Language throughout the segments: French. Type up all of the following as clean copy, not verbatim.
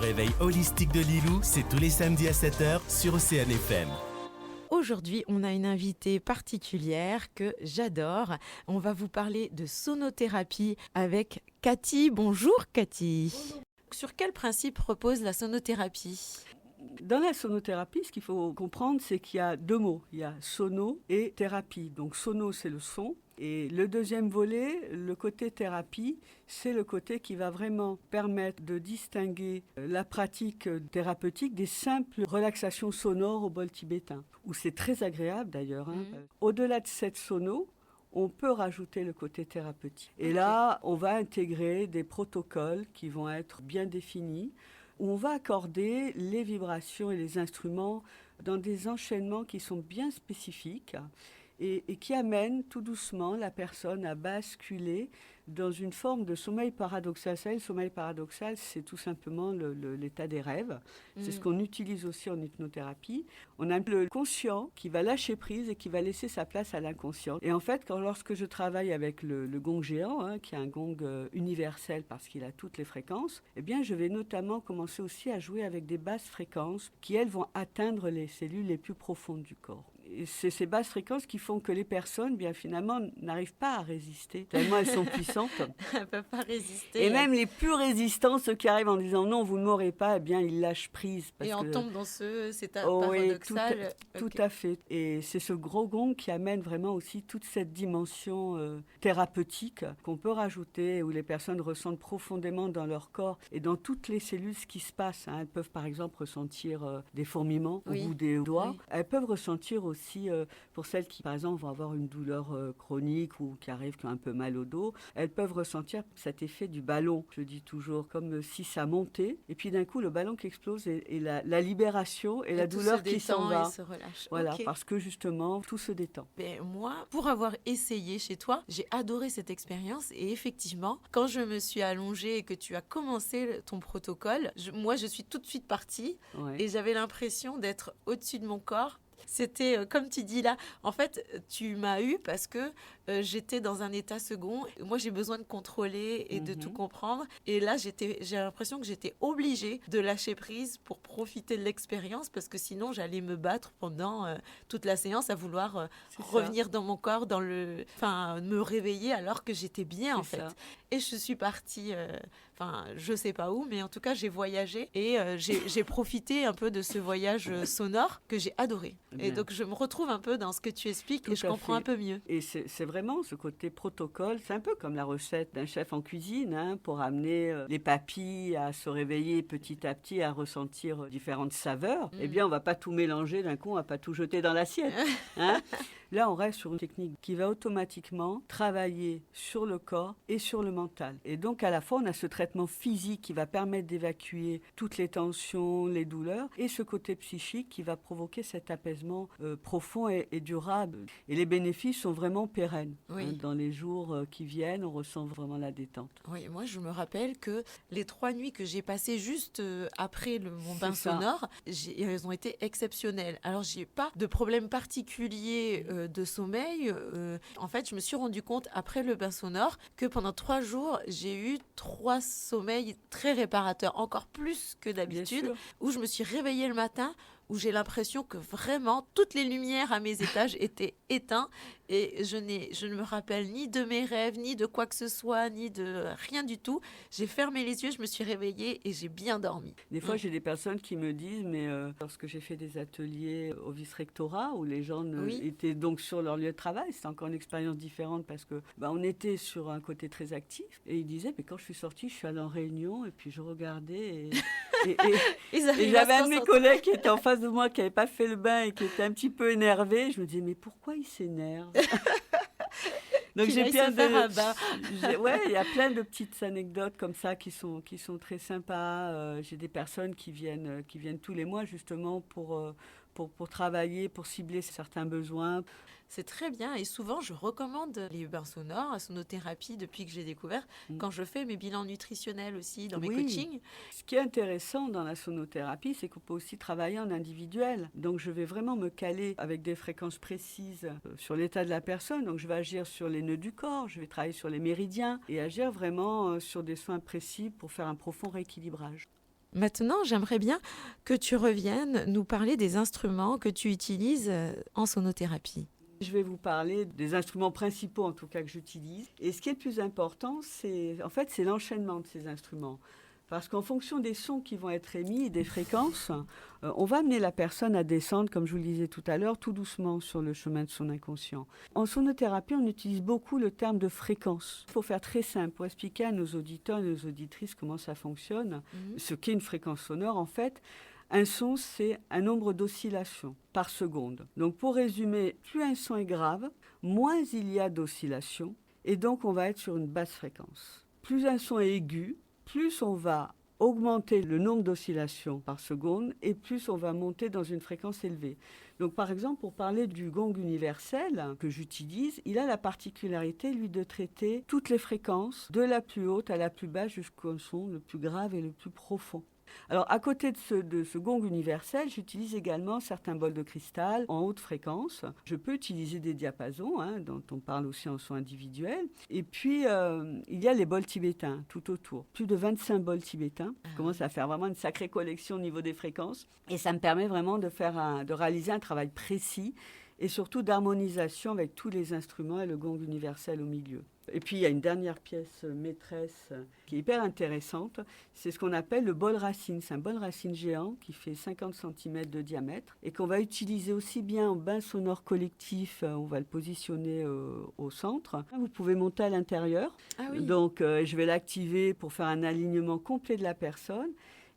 réveil holistique de Lilou, c'est tous les samedis à 7h sur Océane FM. Aujourd'hui, on a une invitée particulière que j'adore. On va vous parler de sonothérapie avec Cathy. Bonjour Cathy. Bonjour. Sur quel principe repose la sonothérapie ? Dans la sonothérapie, ce qu'il faut comprendre, c'est qu'il y a deux mots. Il y a sono et thérapie. Donc sono, c'est le son. Et le deuxième volet, le côté thérapie, c'est le côté qui va vraiment permettre de distinguer la pratique thérapeutique des simples relaxations sonores au bol tibétain, où c'est très agréable d'ailleurs. Au-delà de cette sono, on peut rajouter le côté thérapeutique. Et là, on va intégrer des protocoles qui vont être bien définis, où on va accorder les vibrations et les instruments dans des enchaînements qui sont bien spécifiques et qui amènent tout doucement la personne à basculer dans une forme de sommeil paradoxal. Le sommeil paradoxal, c'est tout simplement l'état des rêves. C'est ce qu'on utilise aussi en hypnothérapie. On a le conscient qui va lâcher prise et qui va laisser sa place à l'inconscient. Et en fait, lorsque je travaille avec le gong géant, qui est un gong universel parce qu'il a toutes les fréquences, eh bien, je vais notamment commencer aussi à jouer avec des basses fréquences qui, elles, vont atteindre les cellules les plus profondes du corps. Et c'est ces basses fréquences qui font que les personnes, bien finalement, n'arrivent pas à résister, tellement elles sont puissantes. Elles ne peuvent pas résister. Et même les plus résistants, ceux qui arrivent en disant non, vous ne m'aurez pas, eh bien, ils lâchent prise. Et on tombe dans cet état paradoxal. Tout à fait. Et c'est ce gros gong qui amène vraiment aussi toute cette dimension thérapeutique qu'on peut rajouter, où les personnes ressentent profondément dans leur corps et dans toutes les cellules ce qui se passe. Elles peuvent par exemple ressentir des fourmillements au bout des doigts. Elles peuvent ressentir aussi, pour celles qui, par exemple, vont avoir une douleur chronique ou qui ont un peu mal au dos, elles peuvent ressentir cet effet du ballon, je dis toujours, comme si ça montait, et puis d'un coup, le ballon qui explose et la libération et la douleur qui s'en va. Et se relâche. Voilà, parce que justement, tout se détend. Ben, moi, pour avoir essayé chez toi, j'ai adoré cette expérience et effectivement, quand je me suis allongée et que tu as commencé ton protocole, moi, je suis tout de suite partie et j'avais l'impression d'être au-dessus de mon corps. C'était, comme tu dis là, en fait, tu m'as eu parce que j'étais dans un état second. Moi, j'ai besoin de contrôler et de tout comprendre. Et là, j'ai l'impression que j'étais obligée de lâcher prise pour profiter de l'expérience parce que sinon, j'allais me battre pendant toute la séance à vouloir revenir dans mon corps, me réveiller alors que j'étais bien, en fait. Et je suis partie, je sais pas où, mais en tout cas, j'ai voyagé et j'ai profité un peu de ce voyage sonore que j'ai adoré. Bien. Et donc, je me retrouve un peu dans ce que tu expliques et je comprends un peu mieux. Et c'est vraiment ce côté protocole. C'est un peu comme la recette d'un chef en cuisine, pour amener les papilles à se réveiller petit à petit, à ressentir différentes saveurs. Eh bien, on va pas tout mélanger d'un coup, on va pas tout jeter dans l'assiette. Là, on reste sur une technique qui va automatiquement travailler sur le corps et sur le mental. Et donc, à la fois, on a ce traitement physique qui va permettre d'évacuer toutes les tensions, les douleurs, et ce côté psychique qui va provoquer cet apaisement profond et durable. Et les bénéfices sont vraiment pérennes. Dans les jours qui viennent, on ressent vraiment la détente. Oui, moi, je me rappelle que les 3 nuits que j'ai passées juste après mon bain sonore, elles ont été exceptionnelles. Alors, j'ai pas de problème particulier de sommeil. En fait, je me suis rendu compte après le bain sonore que pendant 3 jours, j'ai eu 3 sommeils très réparateurs, encore plus que d'habitude, où je me suis réveillée le matin, où j'ai l'impression que vraiment toutes les lumières à mes étages étaient éteintes et je ne me rappelle ni de mes rêves, ni de quoi que ce soit, ni de rien du tout. J'ai fermé les yeux, je me suis réveillée et j'ai bien dormi. Des fois, j'ai des personnes qui me disent, mais lorsque j'ai fait des ateliers au vice-rectorat où les gens étaient donc sur leur lieu de travail, c'était encore une expérience différente parce que on était sur un côté très actif et ils disaient, mais quand je suis sortie, je suis allée en réunion et puis je regardais et j'avais un de mes collègues qui était en face de moi, qui n'avait pas fait le bain et qui était un petit peu énervé. Je me disais, mais pourquoi il s'énerve? Donc il y a plein de petites anecdotes comme ça qui sont très sympas. J'ai des personnes qui viennent tous les mois justement pour travailler, pour cibler certains besoins. C'est très bien et souvent je recommande les bains sonores, la sonothérapie depuis que j'ai découvert, quand je fais mes bilans nutritionnels aussi dans mes coachings. Ce qui est intéressant dans la sonothérapie, c'est qu'on peut aussi travailler en individuel. Donc je vais vraiment me caler avec des fréquences précises sur l'état de la personne. Donc je vais agir sur les nœuds du corps, je vais travailler sur les méridiens et agir vraiment sur des soins précis pour faire un profond rééquilibrage. Maintenant, j'aimerais bien que tu reviennes nous parler des instruments que tu utilises en sonothérapie. Je vais vous parler des instruments principaux, en tout cas, que j'utilise. Et ce qui est le plus important, c'est l'enchaînement de ces instruments. Parce qu'en fonction des sons qui vont être émis, des fréquences, on va amener la personne à descendre, comme je vous le disais tout à l'heure, tout doucement sur le chemin de son inconscient. En sonothérapie, on utilise beaucoup le terme de fréquence. Il faut faire très simple pour expliquer à nos auditeurs et nos auditrices comment ça fonctionne, ce qu'est une fréquence sonore. En fait, un son, c'est un nombre d'oscillations par seconde. Donc pour résumer, plus un son est grave, moins il y a d'oscillations, et donc on va être sur une basse fréquence. Plus un son est aigu, plus on va augmenter le nombre d'oscillations par seconde et plus on va monter dans une fréquence élevée. Donc par exemple, pour parler du gong universel que j'utilise, il a la particularité, lui, de traiter toutes les fréquences, de la plus haute à la plus basse jusqu'au son le plus grave et le plus profond. Alors, à côté de ce gong universel, j'utilise également certains bols de cristal en haute fréquence. Je peux utiliser des diapasons, dont on parle aussi en son individuel. Et puis, il y a les bols tibétains tout autour. Plus de 25 bols tibétains. Je commence à faire vraiment une sacrée collection au niveau des fréquences. Et ça me permet vraiment de réaliser un travail précis et surtout d'harmonisation avec tous les instruments et le gong universel au milieu. Et puis, il y a une dernière pièce maîtresse qui est hyper intéressante. C'est ce qu'on appelle le bol racine. C'est un bol racine géant qui fait 50 cm de diamètre et qu'on va utiliser aussi bien en bain sonore collectif. On va le positionner au centre. Vous pouvez monter à l'intérieur. Ah oui. Donc, je vais l'activer pour faire un alignement complet de la personne.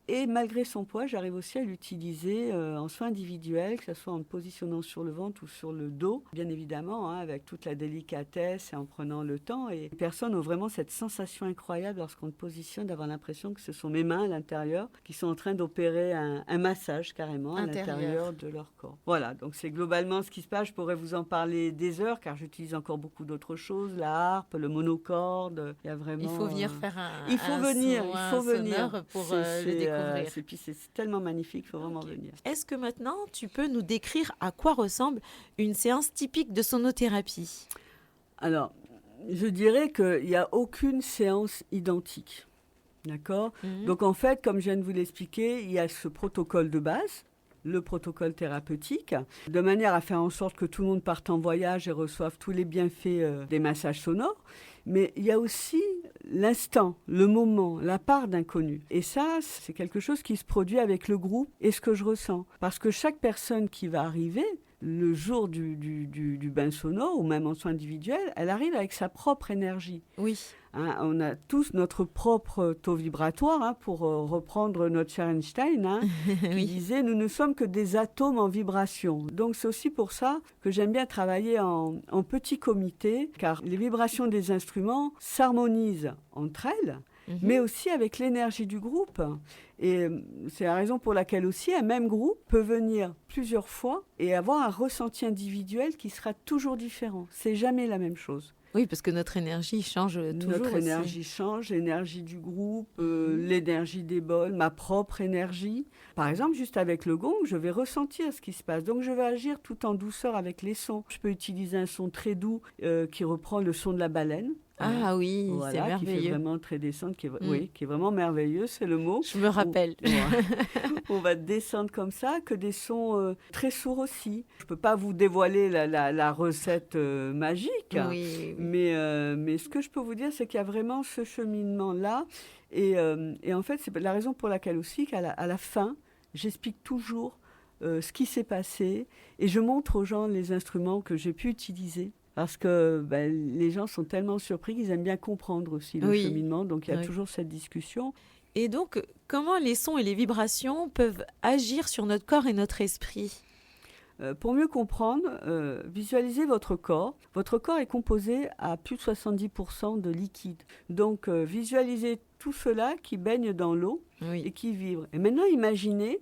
Et malgré son poids, j'arrive aussi à l'utiliser en soins individuels, que ce soit en le positionnant sur le ventre ou sur le dos, bien évidemment, avec toute la délicatesse et en prenant le temps. Et les personnes ont vraiment cette sensation incroyable lorsqu'on le positionne, d'avoir l'impression que ce sont mes mains à l'intérieur qui sont en train d'opérer un massage carrément à l'intérieur de leur corps. Voilà, donc c'est globalement ce qui se passe. Je pourrais vous en parler des heures, car j'utilise encore beaucoup d'autres choses, la harpe, le monocorde. Il y a vraiment... Il faut venir faire il faut venir pour le découvrir. Et puis c'est tellement magnifique, il faut vraiment venir. Est-ce que maintenant, tu peux nous décrire à quoi ressemble une séance typique de sonothérapie ? Alors, je dirais qu'il n'y a aucune séance identique. D'accord ? Donc en fait, comme je viens de vous l'expliquer, il y a ce protocole de base, le protocole thérapeutique, de manière à faire en sorte que tout le monde parte en voyage et reçoive tous les bienfaits des massages sonores. Mais il y a aussi l'instant, le moment, la part d'inconnu. Et ça, c'est quelque chose qui se produit avec le groupe et ce que je ressens. Parce que chaque personne qui va arriver, le jour du bain sonore, ou même en soins individuels, elle arrive avec sa propre énergie. Oui. On a tous notre propre taux vibratoire, pour reprendre notre cher Einstein, qui disait « Nous ne sommes que des atomes en vibration ». Donc c'est aussi pour ça que j'aime bien travailler en petit comité, car les vibrations des instruments s'harmonisent entre elles, mais aussi avec l'énergie du groupe. Et c'est la raison pour laquelle aussi un même groupe peut venir plusieurs fois et avoir un ressenti individuel qui sera toujours différent. C'est jamais la même chose. Oui, parce que notre énergie change toujours. Notre énergie change, l'énergie du groupe, l'énergie des bols, ma propre énergie. Par exemple, juste avec le gong, je vais ressentir ce qui se passe. Donc, je vais agir tout en douceur avec les sons. Je peux utiliser un son très doux qui reprend le son de la baleine. Ah oui, voilà, c'est merveilleux. Qui fait vraiment très descendre, qui est vraiment merveilleux, c'est le mot. Je me rappelle. On va descendre comme ça, que des sons très sourds aussi. Je ne peux pas vous dévoiler la recette magique, mais ce que je peux vous dire, c'est qu'il y a vraiment ce cheminement-là. Et en fait, c'est la raison pour laquelle aussi qu'à la fin, j'explique toujours ce qui s'est passé et je montre aux gens les instruments que j'ai pu utiliser. Parce que les gens sont tellement surpris qu'ils aiment bien comprendre aussi le cheminement. Donc, il y a toujours cette discussion. Et donc, comment les sons et les vibrations peuvent agir sur notre corps et notre esprit ? Pour mieux comprendre, visualisez votre corps. Votre corps est composé à plus de 70% de liquide. Donc, visualisez tout cela qui baigne dans l'eau et qui vibre. Et maintenant, imaginez,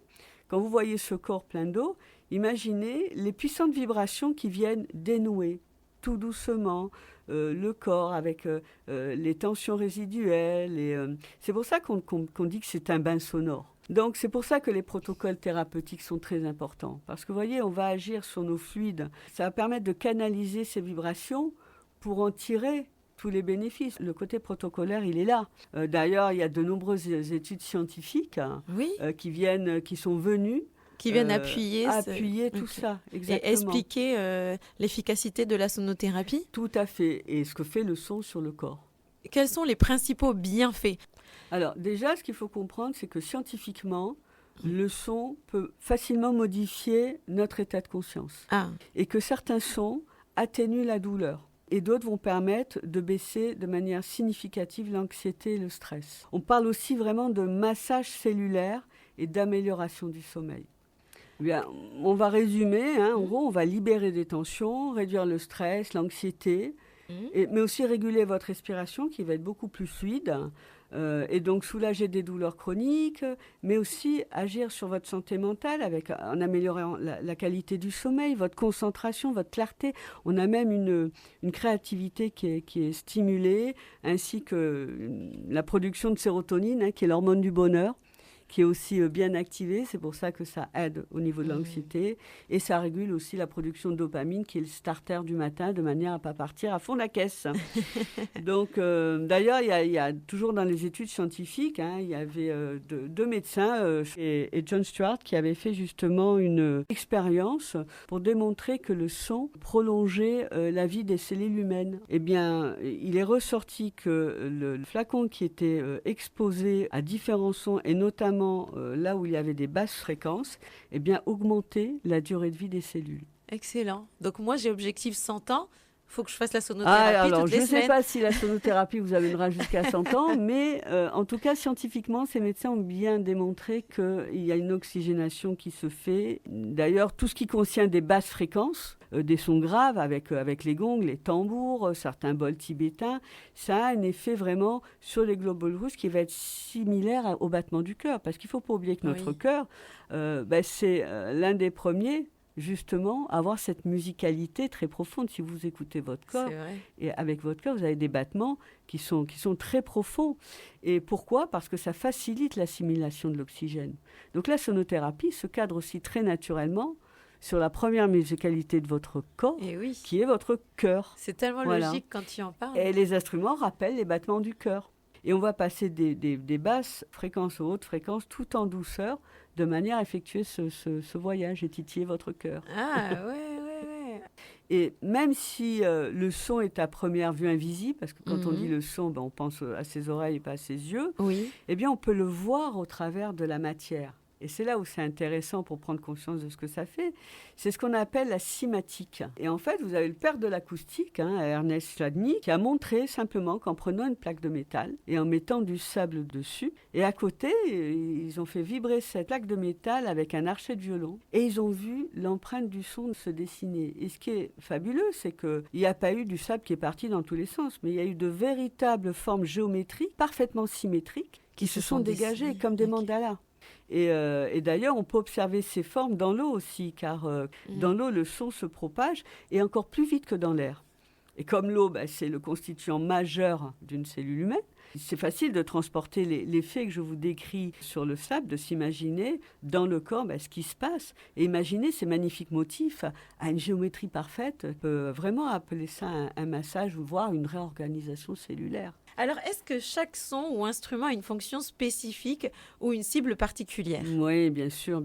quand vous voyez ce corps plein d'eau, imaginez les puissantes vibrations qui viennent dénouer tout doucement le corps avec les tensions résiduelles. C'est pour ça qu'on dit que c'est un bain sonore. Donc c'est pour ça que les protocoles thérapeutiques sont très importants. Parce que vous voyez, on va agir sur nos fluides. Ça va permettre de canaliser ces vibrations pour en tirer tous les bénéfices. Le côté protocolaire, il est là. D'ailleurs, il y a de nombreuses études scientifiques Oui. qui sont venues Qui viennent appuyer tout ça, exactement. Et expliquer l'efficacité de la sonothérapie. Tout à fait, et ce que fait le son sur le corps. Quels sont les principaux bienfaits? Alors déjà, ce qu'il faut comprendre, c'est que scientifiquement, le son peut facilement modifier notre état de conscience. Et que certains sons atténuent la douleur. Et d'autres vont permettre de baisser de manière significative l'anxiété et le stress. On parle aussi vraiment de massage cellulaire et d'amélioration du sommeil. Bien, on va résumer, en gros, on va libérer des tensions, réduire le stress, l'anxiété, mais aussi réguler votre respiration qui va être beaucoup plus fluide, et donc soulager des douleurs chroniques, mais aussi agir sur votre santé mentale en améliorant la qualité du sommeil, votre concentration, votre clarté. On a même une créativité qui est stimulée, ainsi que la production de sérotonine, qui est l'hormone du bonheur, qui est aussi bien activée. C'est pour ça que ça aide au niveau de l'anxiété. Et ça régule aussi la production de dopamine, qui est le starter du matin, de manière à ne pas partir à fond de la caisse. Donc, d'ailleurs, il y a toujours dans les études scientifiques, il y avait deux médecins et John Stewart qui avaient fait justement une expérience pour démontrer que le son prolongeait la vie des cellules humaines. Eh bien, il est ressorti que le flacon qui était exposé à différents sons, et notamment là où il y avait des basses fréquences, eh bien, augmenter la durée de vie des cellules. Excellent. Donc moi, j'ai objectif 100 ans. Il faut que je fasse la sonothérapie toutes les semaines. Je ne sais pas si la sonothérapie vous amènera jusqu'à 100 ans, mais en tout cas, scientifiquement, ces médecins ont bien démontré qu'il y a une oxygénation qui se fait. D'ailleurs, tout ce qui contient des basses fréquences, des sons graves avec les gongs, les tambours, certains bols tibétains, ça a un effet vraiment sur les globules rouges qui va être similaire au battement du cœur. Parce qu'il ne faut pas oublier que notre cœur, c'est l'un des premiers, justement, avoir cette musicalité très profonde. Si vous écoutez votre corps, et avec votre cœur, vous avez des battements qui sont très profonds. Et pourquoi ? Parce que ça facilite l'assimilation de l'oxygène. Donc la sonothérapie se cadre aussi très naturellement sur la première musicalité de votre corps, qui est votre cœur. C'est tellement logique quand tu en parles. Et les instruments rappellent les battements du cœur. Et on va passer des basses fréquences aux hautes fréquences tout en douceur, de manière à effectuer ce voyage et titiller votre cœur. Ouais. Et même si le son est à première vue invisible, parce que quand on dit le son, on pense à ses oreilles et pas à ses yeux, eh bien on peut le voir au travers de la matière. Et c'est là où c'est intéressant pour prendre conscience de ce que ça fait. C'est ce qu'on appelle la cymatique. Et en fait, vous avez le père de l'acoustique, Ernest Chladni, qui a montré simplement qu'en prenant une plaque de métal et en mettant du sable dessus, et à côté, ils ont fait vibrer cette plaque de métal avec un archet de violon. Et ils ont vu l'empreinte du son se dessiner. Et ce qui est fabuleux, c'est qu'il n'y a pas eu du sable qui est parti dans tous les sens, mais il y a eu de véritables formes géométriques, parfaitement symétriques, qui se sont dégagées comme des mandalas. Et d'ailleurs, on peut observer ces formes dans l'eau aussi, car dans l'eau, le son se propage et encore plus vite que dans l'air. Et comme l'eau, c'est le constituant majeur d'une cellule humaine, c'est facile de transporter l'effet que je vous décris sur le sable, de s'imaginer dans le corps ce qui se passe. Et imaginer ces magnifiques motifs à une géométrie parfaite. On peut vraiment appeler ça un massage ou voir une réorganisation cellulaire. Alors, est-ce que chaque son ou instrument a une fonction spécifique ou une cible particulière ? Oui, bien sûr.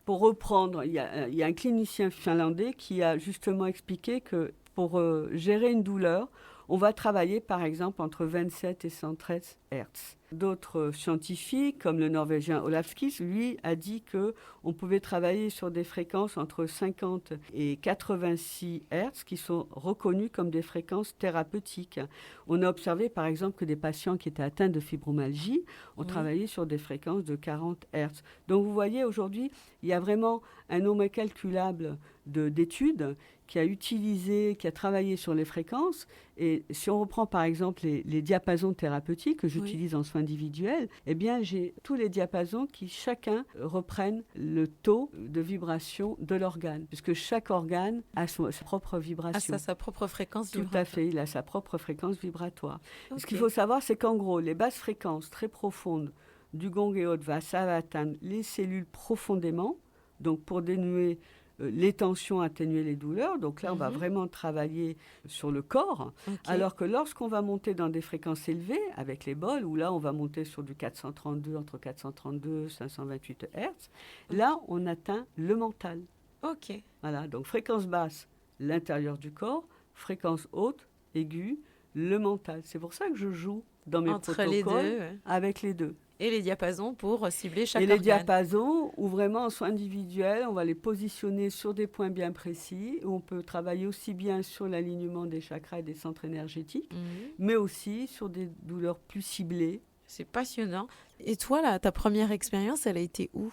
Pour reprendre, il y a un clinicien finlandais qui a justement expliqué que pour gérer une douleur, on va travailler par exemple entre 27 et 113 Hertz. D'autres scientifiques, comme le Norvégien Olafskis, lui, a dit qu'on pouvait travailler sur des fréquences entre 50 et 86 Hertz qui sont reconnues comme des fréquences thérapeutiques. On a observé par exemple que des patients qui étaient atteints de fibromyalgie ont travaillé sur des fréquences de 40 Hertz. Donc vous voyez, aujourd'hui, il y a vraiment un nombre incalculable d'études qui a travaillé sur les fréquences. Et si on reprend par exemple les diapasons thérapeutiques que j'utilise en soins individuels, eh bien j'ai tous les diapasons qui chacun reprennent le taux de vibration de l'organe, puisque chaque organe a sa propre vibration. Sa propre fréquence vibratoire. Tout à fait, il a sa propre fréquence vibratoire. Ce qu'il faut savoir, c'est qu'en gros, les basses fréquences très profondes du gong et autres, ça va atteindre les cellules profondément. Donc pour dénouer les tensions, atténuer les douleurs. Donc là, on va vraiment travailler sur le corps. Alors que lorsqu'on va monter dans des fréquences élevées, avec les bols, où là, on va monter sur du 432, entre 432 et 528 Hertz, là, on atteint le mental. Ok. Voilà, donc fréquence basse, l'intérieur du corps, fréquence haute, aiguë, le mental. C'est pour ça que je joue dans mes Entre protocoles les deux, ouais. avec les deux. Et les diapasons pour cibler chaque Et organe. les diapasons, où vraiment en soins individuels, on va les positionner sur des points bien précis, où on peut travailler aussi bien sur l'alignement des chakras et des centres énergétiques, mais aussi sur des douleurs plus ciblées. C'est passionnant. Et toi, là, ta première expérience, elle a été où ?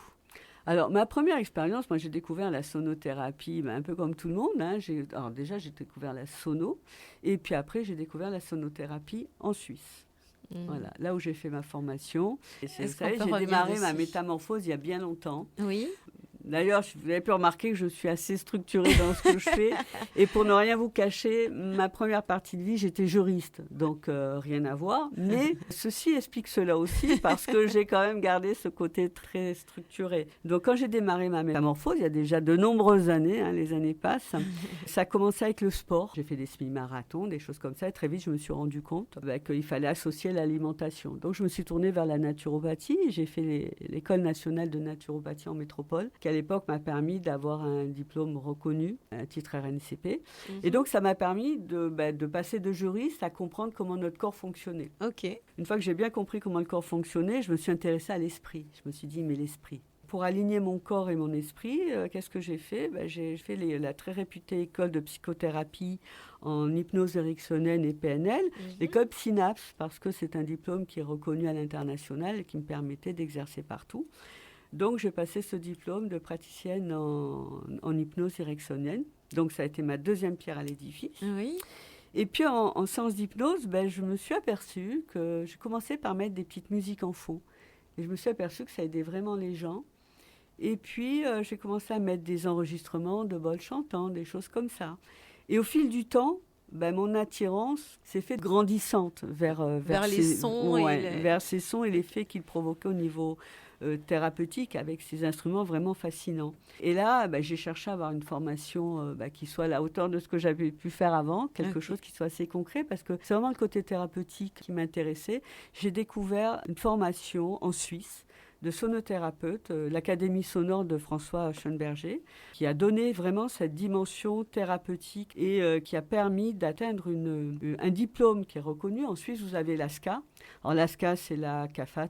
Alors, ma première expérience, moi, j'ai découvert la sonothérapie, un peu comme tout le monde. Alors déjà, j'ai découvert la sono, et puis après, j'ai découvert la sonothérapie en Suisse. Voilà, là où j'ai fait ma formation. Et vous savez, j'ai démarré ma métamorphose il y a bien longtemps. Oui. D'ailleurs, vous avez pu remarquer que je suis assez structurée dans ce que je fais. Et pour ne rien vous cacher, ma première partie de vie, j'étais juriste. Donc, rien à voir. Mais ceci explique cela aussi parce que j'ai quand même gardé ce côté très structuré. Donc, quand j'ai démarré ma métamorphose, il y a déjà de nombreuses années, les années passent, ça a commencé avec le sport. J'ai fait des semi-marathons, des choses comme ça. Et très vite, je me suis rendu compte qu'il fallait associer l'alimentation. Donc, je me suis tournée vers la naturopathie. J'ai fait l'école nationale de naturopathie en métropole, qui à l'époque m'a permis d'avoir un diplôme reconnu, un titre RNCP. Et donc, ça m'a permis de passer de juriste à comprendre comment notre corps fonctionnait. Ok. Une fois que j'ai bien compris comment le corps fonctionnait, je me suis intéressée à l'esprit. Je me suis dit, mais l'esprit. Pour aligner mon corps et mon esprit, qu'est-ce que j'ai fait ? J'ai fait la très réputée école de psychothérapie en hypnose ericksonienne et PNL, l'école Synapse, parce que c'est un diplôme qui est reconnu à l'international et qui me permettait d'exercer partout. Donc, j'ai passé ce diplôme de praticienne en hypnose ericksonienne. Donc, ça a été ma deuxième pierre à l'édifice. Oui. Et puis, en séance d'hypnose, je me suis aperçue que je commençais par mettre des petites musiques en fond. Et je me suis aperçue que ça aidait vraiment les gens. Et puis, j'ai commencé à mettre des enregistrements de bols chantants, des choses comme ça. Et au fil du temps, mon attirance s'est faite grandissante vers les sons vers ces sons et l'effet qu'ils provoquaient au niveau thérapeutique avec ces instruments vraiment fascinants. Et là, j'ai cherché à avoir une formation qui soit à la hauteur de ce que j'avais pu faire avant, quelque chose qui soit assez concret, parce que c'est vraiment le côté thérapeutique qui m'intéressait. J'ai découvert une formation en Suisse de sonothérapeute, l'Académie sonore de François Schoenberger, qui a donné vraiment cette dimension thérapeutique et qui a permis d'atteindre un diplôme qui est reconnu. En Suisse, vous avez l'ASCA. Alors l'ASCA, c'est la CAFAT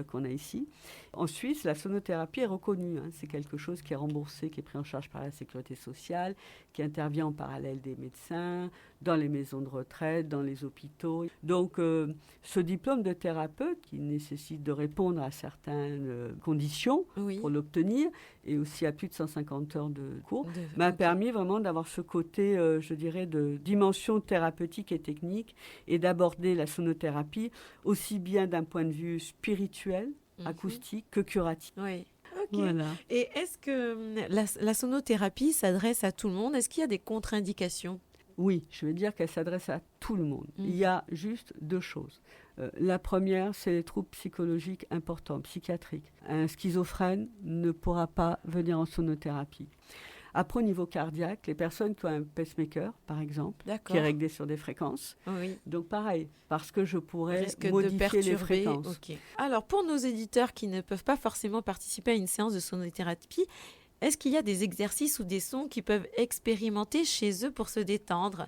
qu'on a ici. En Suisse, la sonothérapie est reconnue. C'est quelque chose qui est remboursé, qui est pris en charge par la sécurité sociale, qui intervient en parallèle des médecins, dans les maisons de retraite, dans les hôpitaux. Donc, ce diplôme de thérapeute, qui nécessite de répondre à certaines conditions pour l'obtenir, et aussi à plus de 150 heures de cours, m'a permis vraiment d'avoir ce côté, je dirais, de dimension thérapeutique et technique, et d'aborder la sonothérapie aussi bien d'un point de vue spirituel, acoustique, que curatif. Oui. Ok. Voilà. Et est-ce que la sonothérapie s'adresse à tout le monde ? Est-ce qu'il y a des contre-indications ? Oui, je veux dire qu'elle s'adresse à tout le monde. Il y a juste deux choses. La première, c'est les troubles psychologiques importants, psychiatriques. Un schizophrène ne pourra pas venir en sonothérapie. Après, au niveau cardiaque, les personnes qui ont un pacemaker, par exemple, qui est réglé sur des fréquences. Oui. Donc, pareil, parce que je pourrais modifier les fréquences. Okay. Alors, pour nos éditeurs qui ne peuvent pas forcément participer à une séance de sonothérapie, est-ce qu'il y a des exercices ou des sons qu'ils peuvent expérimenter chez eux pour se détendre ?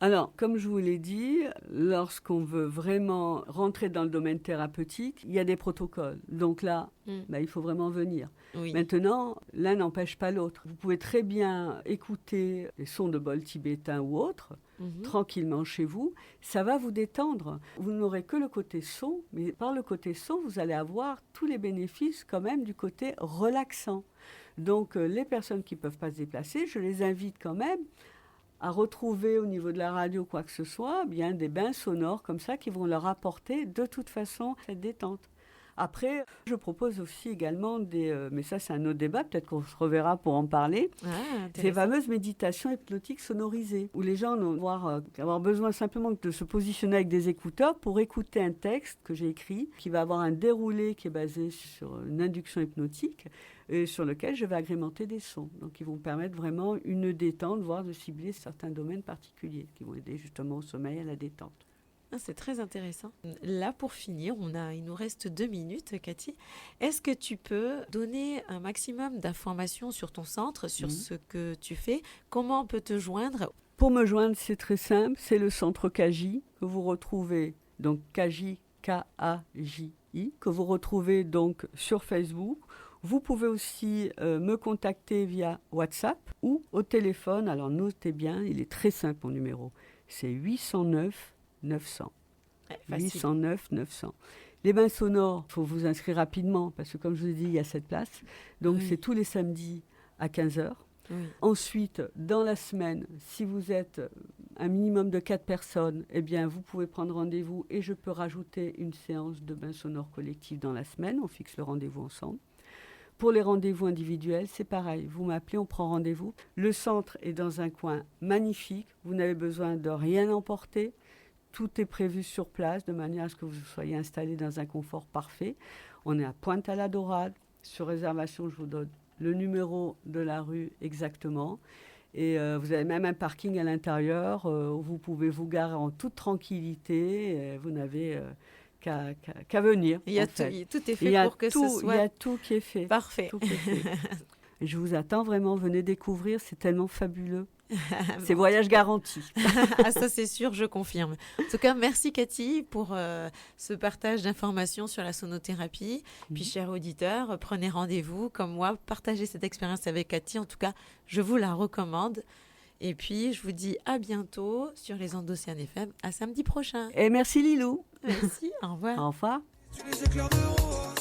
Alors, comme je vous l'ai dit, lorsqu'on veut vraiment rentrer dans le domaine thérapeutique, il y a des protocoles. Donc là, il faut vraiment venir. Oui. Maintenant, l'un n'empêche pas l'autre. Vous pouvez très bien écouter les sons de bols tibétains ou autres, tranquillement chez vous. Ça va vous détendre. Vous n'aurez que le côté son, mais par le côté son, vous allez avoir tous les bénéfices quand même du côté relaxant. Donc, les personnes qui ne peuvent pas se déplacer, je les invite quand même à retrouver au niveau de la radio quoi que ce soit, des bains sonores comme ça qui vont leur apporter de toute façon cette détente. Après, je propose aussi également mais ça c'est un autre débat, peut-être qu'on se reverra pour en parler, ces fameuses méditations hypnotiques sonorisées, où les gens vont avoir besoin simplement de se positionner avec des écouteurs pour écouter un texte que j'ai écrit, qui va avoir un déroulé qui est basé sur une induction hypnotique, et sur lequel je vais agrémenter des sons. Donc, ils vont permettre vraiment une détente, voire de cibler certains domaines particuliers, qui vont aider justement au sommeil et à la détente. C'est très intéressant. Là, pour finir, il nous reste 2 minutes, Cathy. Est-ce que tu peux donner un maximum d'informations sur ton centre, sur ce que tu fais? Comment on peut te joindre? Pour me joindre, c'est très simple. C'est le centre Kaji, que vous retrouvez, donc Kaji, K-A-J-I, que vous retrouvez donc sur Facebook. Vous pouvez aussi me contacter via WhatsApp ou au téléphone. Alors, notez bien, il est très simple, mon numéro. C'est 809 900. 809 900. Les bains sonores, il faut vous inscrire rapidement parce que comme je vous ai dit, il y a 7 places. Donc c'est tous les samedis à 15h. Ensuite, dans la semaine, si vous êtes un minimum de 4 personnes, eh bien, vous pouvez prendre rendez-vous et je peux rajouter une séance de bains sonores collectifs dans la semaine. On fixe le rendez-vous ensemble. Pour les rendez-vous individuels, c'est pareil. Vous m'appelez, on prend rendez-vous. Le centre est dans un coin magnifique. Vous n'avez besoin de rien emporter. Tout est prévu sur place de manière à ce que vous soyez installé dans un confort parfait. On est à Pointe-à-la-Dorade. Sur réservation, je vous donne le numéro de la rue exactement. Et vous avez même un parking à l'intérieur où vous pouvez vous garer en toute tranquillité. Vous n'avez qu'à venir. Tout est fait pour que ce soit... Il y a tout qui est fait. Parfait. Tout est fait. Et je vous attends vraiment. Venez découvrir. C'est tellement fabuleux. C'est voyage garanti. Ça, c'est sûr, je confirme. En tout cas, merci Cathy pour ce partage d'informations sur la sonothérapie. Puis, chers auditeurs, prenez rendez-vous comme moi, partagez cette expérience avec Cathy. En tout cas, je vous la recommande. Et puis, je vous dis à bientôt sur les ondes d'Océane FM. À samedi prochain. Et merci Lilou. Merci, au revoir. Au revoir. Tu les éclairs de rose.